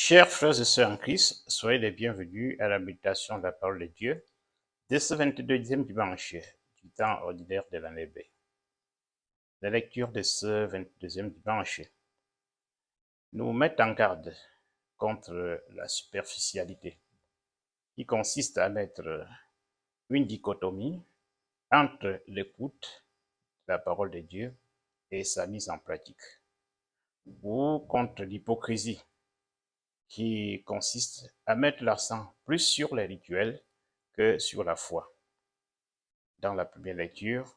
Chers frères et sœurs en Christ, soyez les bienvenus à la méditation de la parole de Dieu de ce 22e dimanche du temps ordinaire de l'année B. La lecture de ce 22e dimanche nous met en garde contre la superficialité qui consiste à mettre une dichotomie entre l'écoute de la parole de Dieu et sa mise en pratique, ou contre l'hypocrisie qui consiste à mettre l'accent plus sur les rituels que sur la foi. Dans la première lecture,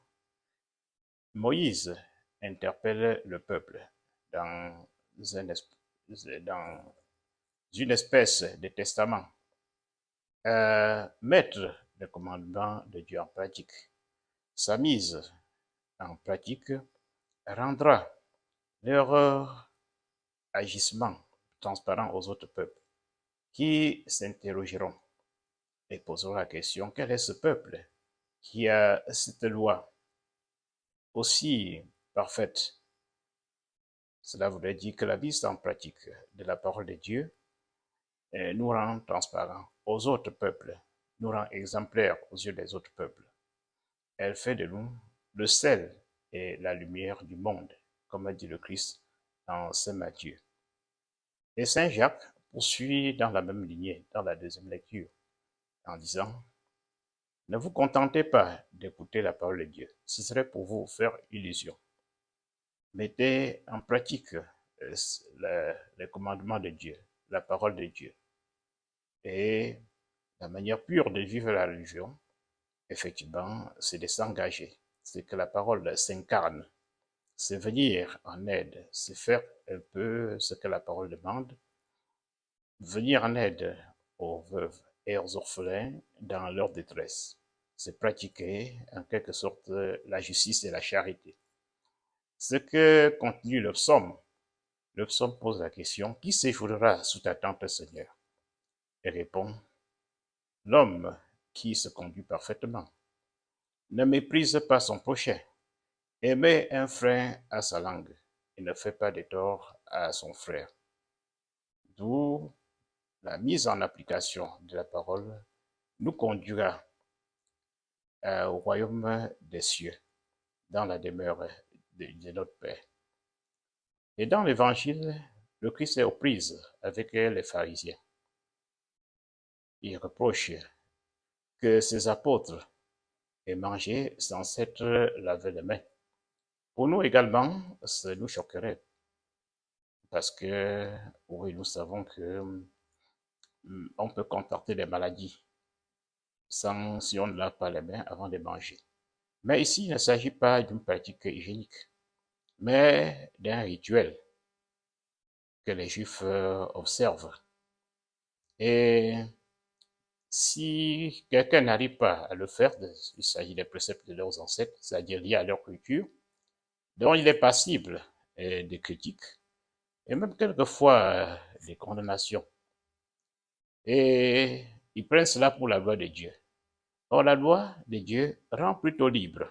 Moïse interpelle le peuple dans une espèce de testament à mettre le commandement de Dieu en pratique. Sa mise en pratique rendra leur agissement transparent aux autres peuples qui s'interrogeront et poseront la question: quel est ce peuple qui a cette loi aussi parfaite? Cela voudrait dire que la mise en pratique de la parole de Dieu nous rend transparents aux autres peuples, nous rend exemplaires aux yeux des autres peuples. Elle fait de nous le sel et la lumière du monde, comme a dit le Christ dans Saint Matthieu. Et Saint Jacques poursuit dans la même lignée, dans la deuxième lecture, en disant: ne vous contentez pas d'écouter la parole de Dieu, ce serait pour vous faire illusion. Mettez en pratique les commandements de Dieu, la parole de Dieu. Et la manière pure de vivre la religion, effectivement, c'est de s'engager. C'est que la parole s'incarne. C'est venir en aide, c'est faire un peu ce que la parole demande. Venir en aide aux veuves et aux orphelins dans leur détresse. C'est pratiquer en quelque sorte la justice et la charité. Ce que continue le psaume pose la question: qui séjournera sous ta tente, Seigneur? Et répond: l'homme qui se conduit parfaitement, ne méprise pas son prochain, et met un frein à sa langue, et ne fait pas de tort à son frère. D'où la mise en application de la parole nous conduira au royaume des cieux, dans la demeure de notre Père. Et dans l'évangile, le Christ est aux prises avec les pharisiens. Il reproche que ses apôtres aient mangé sans s'être lavé les mains. Pour nous également, ça nous choquerait, parce que, oui, nous savons que on peut contracter des maladies si on ne lave pas les mains avant de manger. Mais ici, il ne s'agit pas d'une pratique hygiénique, mais d'un rituel que les Juifs observent. Et si quelqu'un n'arrive pas à le faire, il s'agit des préceptes de leurs ancêtres, c'est-à-dire liés à leur culture, donc il est passible de critiques et même quelquefois des condamnations. Et ils prennent cela pour la loi de Dieu. Or, la loi de Dieu rend plutôt libre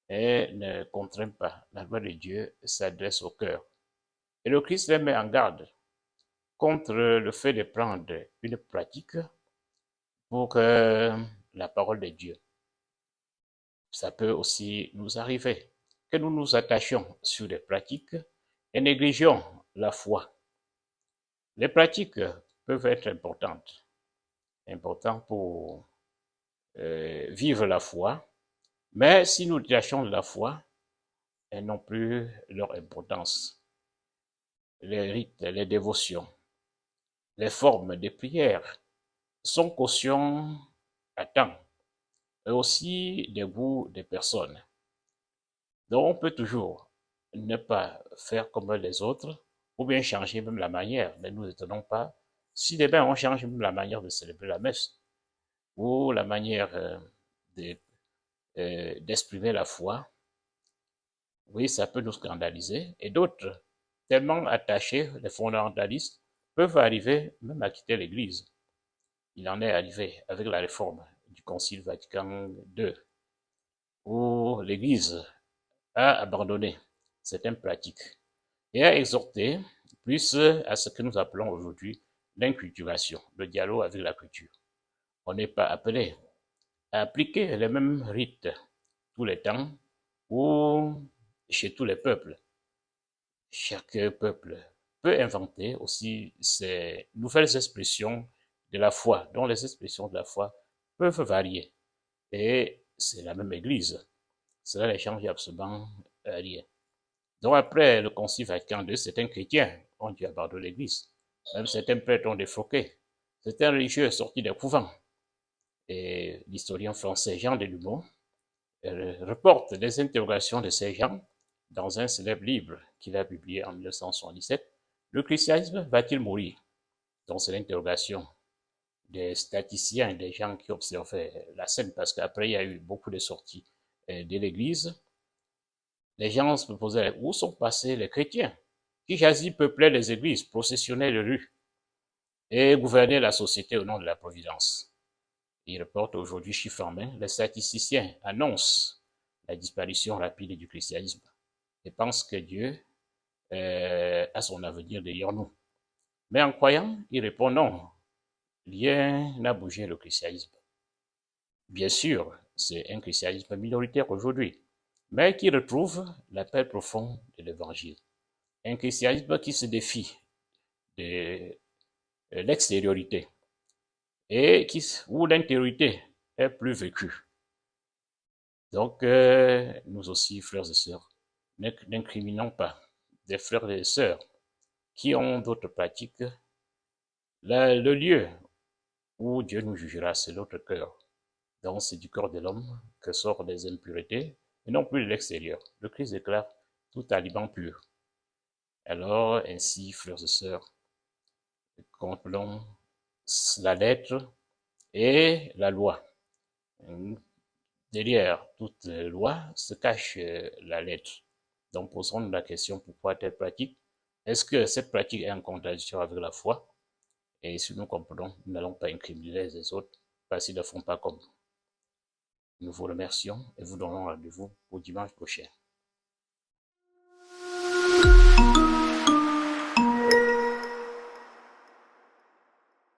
et ne contraint pas. La loi de Dieu s'adresse au cœur. Et le Christ les met en garde contre le fait de prendre une pratique pour la parole de Dieu. Ça peut aussi nous arriver que nous nous attachions sur des pratiques et négligeons la foi. Les pratiques peuvent être importantes pour vivre la foi, mais si nous détachons de la foi, elles n'ont plus leur importance. Les rites, les dévotions, les formes de prière sont caution à temps et aussi des goûts des personnes. Donc on peut toujours ne pas faire comme les autres ou bien changer même la manière. Ne nous étonnons pas si demain on change même la manière de célébrer la messe ou la manière d'exprimer la foi. Oui, ça peut nous scandaliser. Et d'autres, tellement attachés, les fondamentalistes, peuvent arriver même à quitter l'Église. Il en est arrivé avec la réforme du Concile Vatican II, où l'Église a abandonné certaines pratiques et a exhorté plus à ce que nous appelons aujourd'hui l'inculturation, le dialogue avec la culture. On n'est pas appelé à appliquer les mêmes rites tous les temps ou chez tous les peuples. Chaque peuple peut inventer aussi ses nouvelles expressions de la foi, dont les expressions de la foi peuvent varier. Et c'est la même Église. Cela ne change absolument rien. Donc après le Concile Vatican II, certains chrétiens ont dû abandonner l'Église. Même certains prêtres ont défroqué. Certains religieux sortis des couvents. Et l'historien français Jean Delumeau reporte les interrogations de ces gens dans un célèbre livre qu'il a publié en 1977, Le christianisme va-t-il mourir? Donc c'est l'interrogation des statisticiens, des gens qui observaient la scène, parce qu'après il y a eu beaucoup de sorties de l'Église. Les gens se posaient où sont passés les chrétiens qui jadis peuplaient les églises, processionnaient les rues et gouvernaient la société au nom de la providence. Il reporte aujourd'hui chiffres en main, les statisticiens annoncent la disparition rapide du christianisme et pensent que Dieu a son avenir derrière nous. Mais en croyant, il répond non, rien n'a bougé le christianisme. Bien sûr, c'est un christianisme minoritaire aujourd'hui, mais qui retrouve l'appel profond de l'évangile. Un christianisme qui se défie de l'extériorité et où l'intériorité est plus vécue. Donc, nous aussi, frères et sœurs, n'incriminons pas des frères et sœurs qui ont d'autres pratiques. Le lieu où Dieu nous jugera, c'est notre cœur. Donc, c'est du corps de l'homme que sortent les impuretés, et non plus de l'extérieur. Le Christ déclare tout aliment pur. Alors, ainsi, frères et sœurs, comprenons la lettre et la loi. Derrière toute loi se cache la lettre. Donc, posons-nous la question pourquoi telle pratique? Est-ce que cette pratique est en contradiction avec la foi? Et si nous comprenons, nous n'allons pas incriminer les autres parce qu'ils ne font pas comme nous. Nous vous remercions et vous donnons rendez-vous au dimanche prochain.